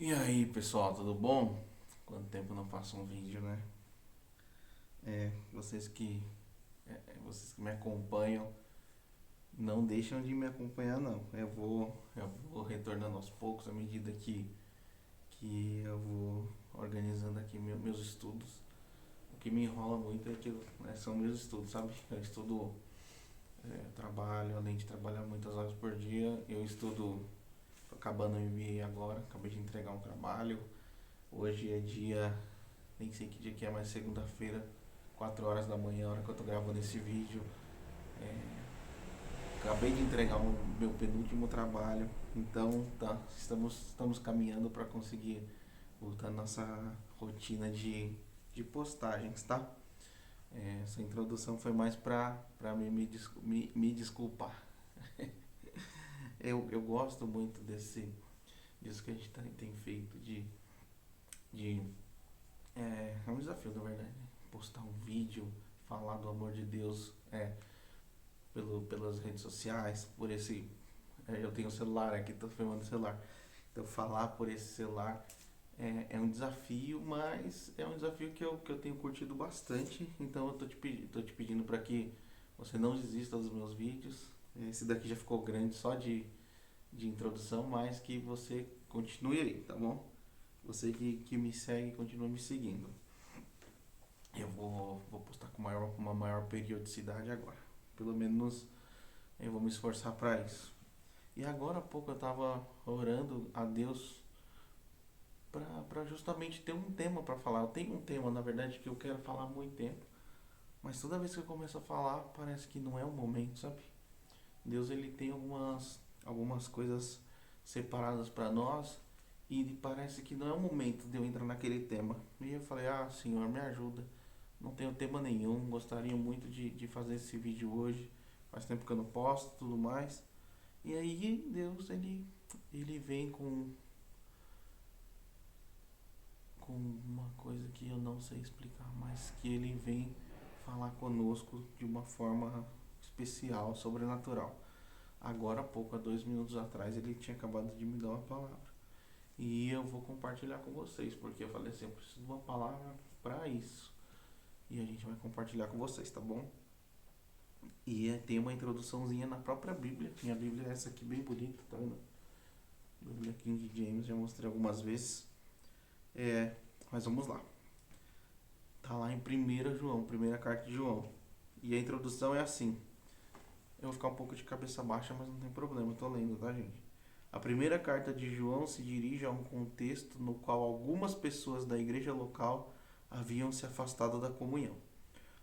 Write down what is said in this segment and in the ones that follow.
E aí, pessoal, tudo bom? Quanto tempo eu não faço um vídeo, né? É, vocês que, vocês que me acompanham, não deixam de me acompanhar, não. Eu vou retornando aos poucos à medida que eu vou organizando aqui meus estudos. O que me enrola muito é que são meus estudos, sabe? Eu estudo, trabalho, além de trabalhar muitas horas por dia, eu estudo, tô acabando o MBA agora, acabei de entregar um trabalho. Hoje é dia, nem sei que dia que é, mas segunda-feira, 4 horas da manhã, a hora que eu tô gravando esse vídeo. Acabei de entregar o meu penúltimo trabalho, então estamos caminhando para conseguir voltar à nossa rotina de postagens, tá? Essa introdução foi mais para me desculpar. Eu gosto muito disso que a gente tem feito, de é um desafio, na verdade, né? Postar um vídeo, falar do amor de Deus, pelas redes sociais, eu tenho um celular aqui, tô filmando o celular. Então falar por esse celular é um desafio, mas é um desafio que eu tenho curtido bastante. Então eu tô te pedindo para que você não desista dos meus vídeos. Esse daqui já ficou grande só de introdução, mas que você continue aí, tá bom? Você que me segue, continua me seguindo. Eu vou postar com uma maior periodicidade agora. Pelo menos eu vou me esforçar para isso. E agora há pouco eu estava orando a Deus para justamente ter um tema para falar. Eu tenho um tema, na verdade, que eu quero falar há muito tempo, mas toda vez que eu começo a falar, parece que não é o momento, sabe? Deus ele tem algumas coisas separadas para nós e parece que não é o momento de eu entrar naquele tema. E eu falei: "Ah, Senhor, me ajuda. Não tenho tema nenhum, gostaria muito de fazer esse vídeo hoje. Faz tempo que eu não posto, tudo mais." E aí Deus ele vem com uma coisa que eu não sei explicar, mas que ele vem falar conosco de uma forma especial, sobrenatural. Agora há pouco, há 2 minutos atrás, ele tinha acabado de me dar uma palavra. E eu vou compartilhar com vocês, porque eu falei assim, eu preciso de uma palavra para isso. E a gente vai compartilhar com vocês, tá bom? E tem uma introduçãozinha na própria Bíblia. Minha Bíblia é essa aqui, bem bonita, tá vendo? Bíblia King James, já mostrei algumas vezes. Mas vamos lá. Tá lá em 1 João, primeira carta de João. E a introdução é assim. Eu vou ficar um pouco de cabeça baixa, mas não tem problema, eu tô lendo, tá, gente? A primeira carta de João se dirige a um contexto no qual algumas pessoas da igreja local haviam se afastado da comunhão.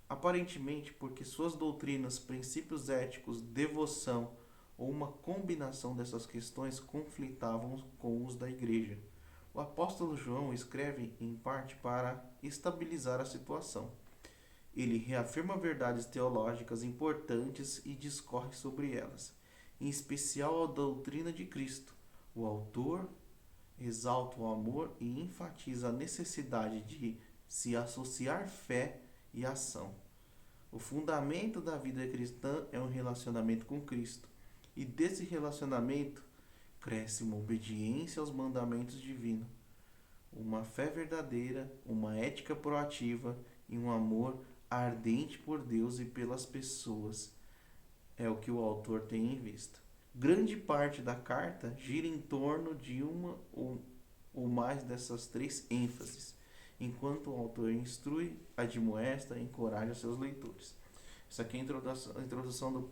Aparentemente porque suas doutrinas, princípios éticos, devoção ou uma combinação dessas questões conflitavam com os da igreja. O apóstolo João escreve em parte para estabilizar a situação. Ele reafirma verdades teológicas importantes e discorre sobre elas, em especial a doutrina de Cristo. O autor exalta o amor e enfatiza a necessidade de se associar fé e ação. O fundamento da vida cristã é um relacionamento com Cristo, e desse relacionamento cresce uma obediência aos mandamentos divinos, uma fé verdadeira, uma ética proativa e um amor ardente por Deus e pelas pessoas. É o que o autor tem em vista. Grande parte da carta gira em torno de uma ou mais dessas três ênfases, enquanto o autor instrui, admoesta e encoraja seus leitores. Isso aqui é a introdução do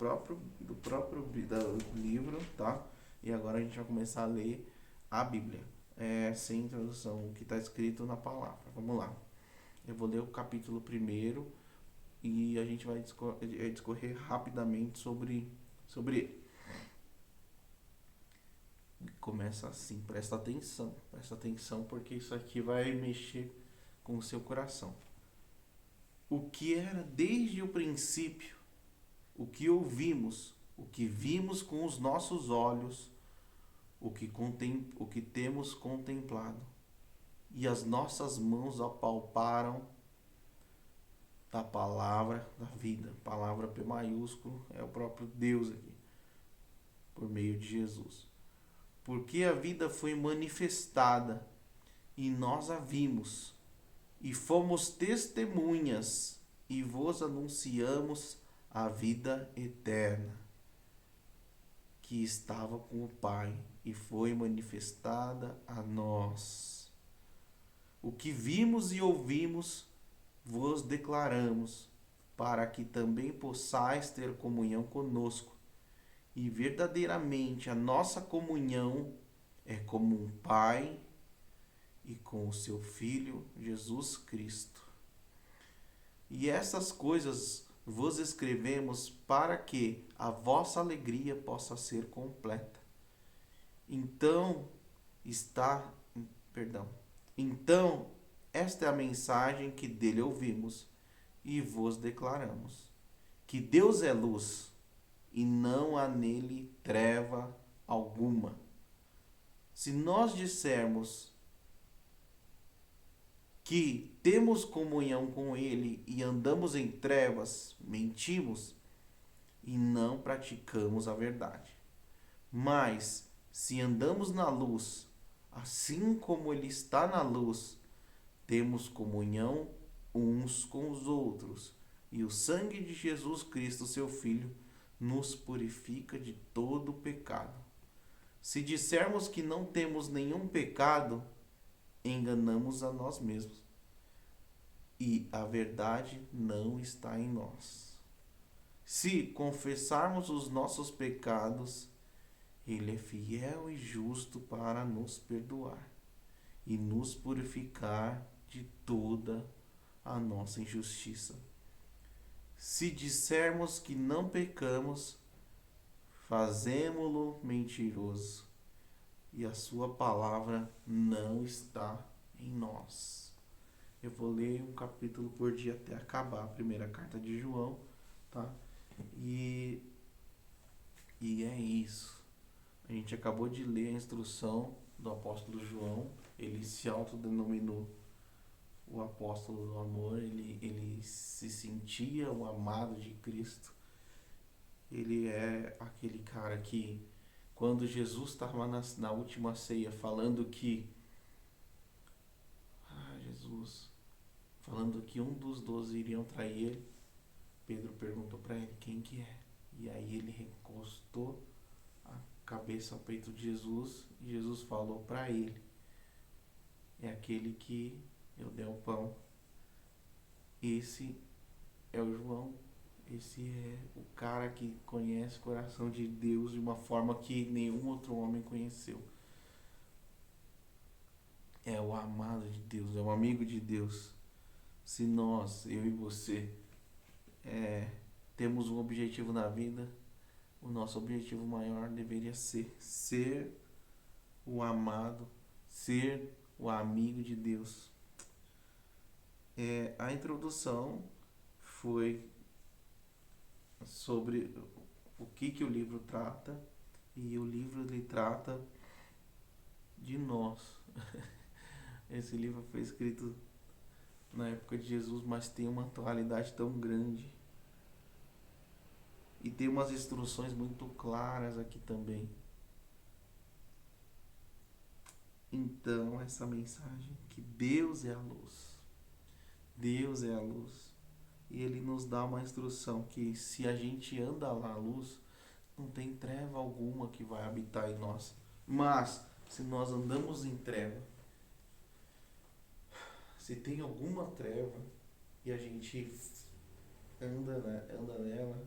livro, tá? E agora a gente vai começar a ler a Bíblia, sem introdução, o que está escrito na palavra. Vamos lá. Eu vou ler o capítulo primeiro e a gente vai discorrer rapidamente sobre ele. Começa assim, presta atenção porque isso aqui vai mexer com o seu coração. O que era desde o princípio, o que ouvimos, o que vimos com os nossos olhos, o que temos contemplado, e as nossas mãos apalparam da palavra da vida. Palavra P maiúsculo é o próprio Deus aqui, por meio de Jesus. Porque a vida foi manifestada e nós a vimos, e fomos testemunhas, e vos anunciamos a vida eterna, que estava com o Pai e foi manifestada a nós. O que vimos e ouvimos, vos declaramos, para que também possais ter comunhão conosco. E verdadeiramente a nossa comunhão é como um Pai e com o seu Filho Jesus Cristo. E essas coisas vos escrevemos para que a vossa alegria possa ser completa. Então, Então, esta é a mensagem que dele ouvimos e vos declaramos: que Deus é luz e não há nele treva alguma. Se nós dissermos que temos comunhão com ele e andamos em trevas, mentimos e não praticamos a verdade. Mas, se andamos na luz, assim como ele está na luz, temos comunhão uns com os outros, e o sangue de Jesus Cristo, seu Filho, nos purifica de todo pecado. Se dissermos que não temos nenhum pecado, enganamos a nós mesmos, e a verdade não está em nós. Se confessarmos os nossos pecados, ele é fiel e justo para nos perdoar e nos purificar de toda a nossa injustiça. Se dissermos que não pecamos, fazemo-lo mentiroso, e a sua palavra não está em nós. Eu vou ler um capítulo por dia até acabar a primeira carta de João, tá? E é isso. A gente acabou de ler a instrução do apóstolo João. Ele se autodenominou o apóstolo do amor. Ele se sentia o amado de Cristo. Ele é aquele cara que, quando Jesus estava na última ceia falando que um dos 12 iriam trair ele, Pedro perguntou para ele quem que é. E aí ele recostou a cabeça ao peito de Jesus e Jesus falou para ele: é aquele que eu dei o pão. Esse é o João. Esse é o cara que conhece o coração de Deus de uma forma que nenhum outro homem conheceu. É o amado de Deus, é o amigo de Deus. Se nós, eu e você, temos um objetivo na vida, o nosso objetivo maior deveria ser o amado, ser o amigo de Deus. A introdução foi sobre o que o livro trata, e o livro ele trata de nós. Esse livro foi escrito na época de Jesus, mas tem uma atualidade tão grande. E tem umas instruções muito claras aqui também. Então, essa mensagem que Deus é a luz. Deus é a luz. E ele nos dá uma instrução que se a gente anda lá à luz, não tem treva alguma que vai habitar em nós. Mas, se nós andamos em treva, se tem alguma treva e a gente anda nela,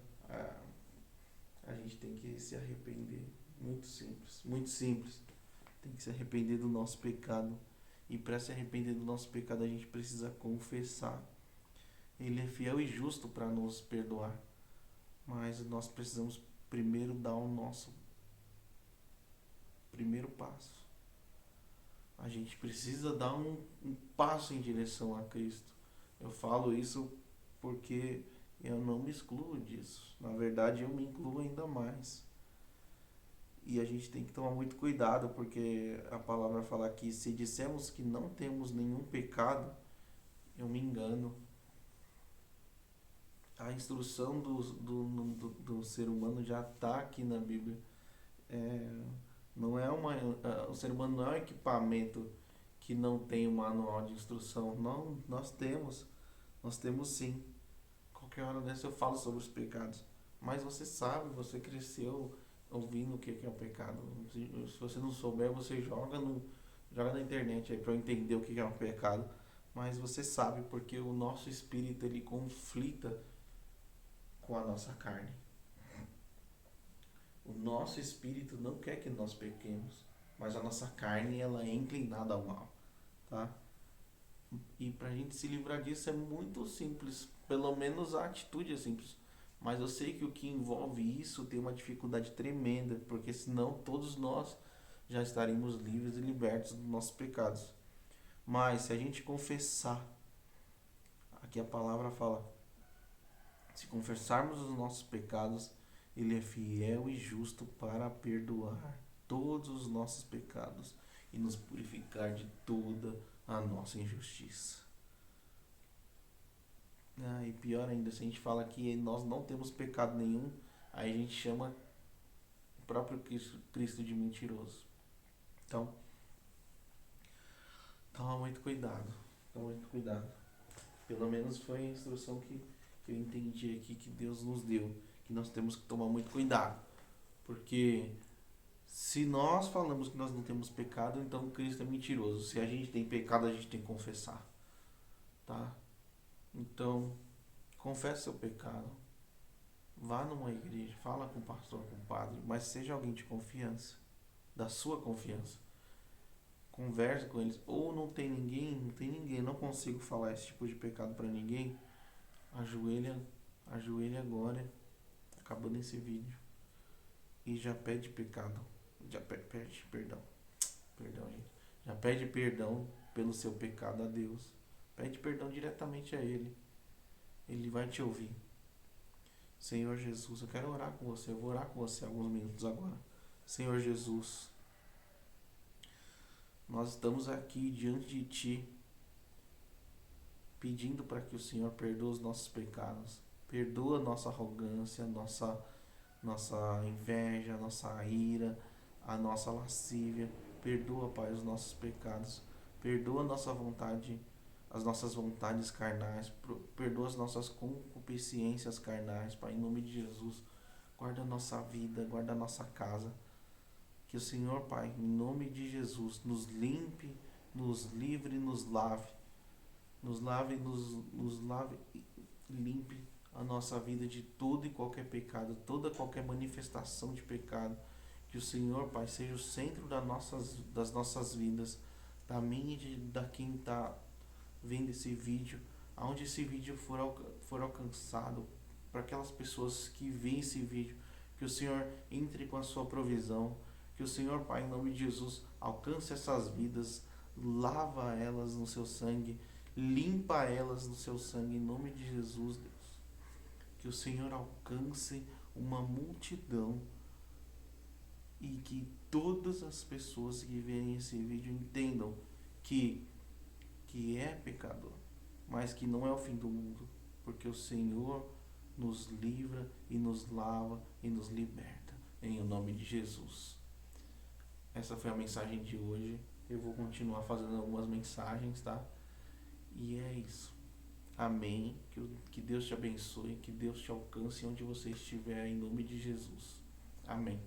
a gente tem que se arrepender. Muito simples, muito simples. Tem que se arrepender do nosso pecado. E para se arrepender do nosso pecado, a gente precisa confessar. Ele é fiel e justo para nos perdoar. Mas nós precisamos primeiro dar o nosso primeiro passo. A gente precisa dar um passo em direção a Cristo. Eu falo isso porque eu não me excluo disso. Na verdade, eu me incluo ainda mais. E a gente tem que tomar muito cuidado, porque a palavra fala que se dissermos que não temos nenhum pecado, eu me engano. A instrução do ser humano já está aqui na Bíblia. O ser humano não é um equipamento que não tem um manual de instrução. Não, nós temos sim. Qualquer hora dessa eu falo sobre os pecados. Mas você sabe, você cresceu ouvindo o que é o pecado. Se você não souber, você joga na internet aí para entender o que é um pecado. Mas você sabe porque o nosso espírito ele conflita com a nossa carne. O nosso espírito não quer que nós pequemos, mas a nossa carne ela é inclinada ao mal, tá? E pra gente se livrar disso é muito simples, pelo menos a atitude é simples. Mas eu sei que o que envolve isso tem uma dificuldade tremenda, porque senão todos nós já estaríamos livres e libertos dos nossos pecados. Mas se a gente confessar, aqui a palavra fala, se confessarmos os nossos pecados, ele é fiel e justo para perdoar todos os nossos pecados e nos purificar de toda a nossa injustiça. E pior ainda, se a gente fala que nós não temos pecado nenhum, aí a gente chama o próprio Cristo de mentiroso. Então, toma muito cuidado. Toma muito cuidado. Pelo menos foi a instrução que eu entendi aqui que Deus nos deu. Que nós temos que tomar muito cuidado. Porque se nós falamos que nós não temos pecado, então Cristo é mentiroso. Se a gente tem pecado, a gente tem que confessar. Tá? Então, confesse seu pecado. Vá numa igreja, fala com o pastor, com o padre, mas seja alguém de confiança, da sua confiança. Converse com eles. Ou não tem ninguém, não consigo falar esse tipo de pecado para ninguém. Ajoelha agora, acabando esse vídeo, e já pede pecado, pede perdão, gente. Já pede perdão pelo seu pecado a Deus. Pede perdão diretamente a Ele. Ele vai te ouvir. Senhor Jesus, eu quero orar com você. Eu vou orar com você alguns minutos agora. Senhor Jesus, nós estamos aqui diante de Ti, pedindo para que o Senhor perdoe os nossos pecados. Perdoa a nossa arrogância, nossa inveja, nossa ira, a nossa lascívia. Perdoa, Pai, os nossos pecados. Perdoa a nossa vontade, as nossas vontades carnais. Perdoa as nossas concupiscências carnais, Pai, em nome de Jesus. Guarda a nossa vida, guarda a nossa casa. Que o Senhor, Pai, em nome de Jesus, nos limpe, nos livre, nos lave. Nos lave e limpe a nossa vida de todo e qualquer pecado, toda qualquer manifestação de pecado. Que o Senhor, Pai, seja o centro das nossas vidas, da minha e da quem está vendo esse vídeo, aonde esse vídeo for alcançado, para aquelas pessoas que veem esse vídeo, que o Senhor entre com a sua provisão, que o Senhor, Pai, em nome de Jesus, alcance essas vidas, lava elas no seu sangue, limpa elas no seu sangue, em nome de Jesus, Deus. Que o Senhor alcance uma multidão e que todas as pessoas que verem esse vídeo entendam que é pecador, mas que não é o fim do mundo, porque o Senhor nos livra e nos lava e nos liberta, em o nome de Jesus. Essa foi a mensagem de hoje. Eu vou continuar fazendo algumas mensagens, tá? E é isso. Amém. Que Deus te abençoe, que Deus te alcance onde você estiver, em nome de Jesus. Amém.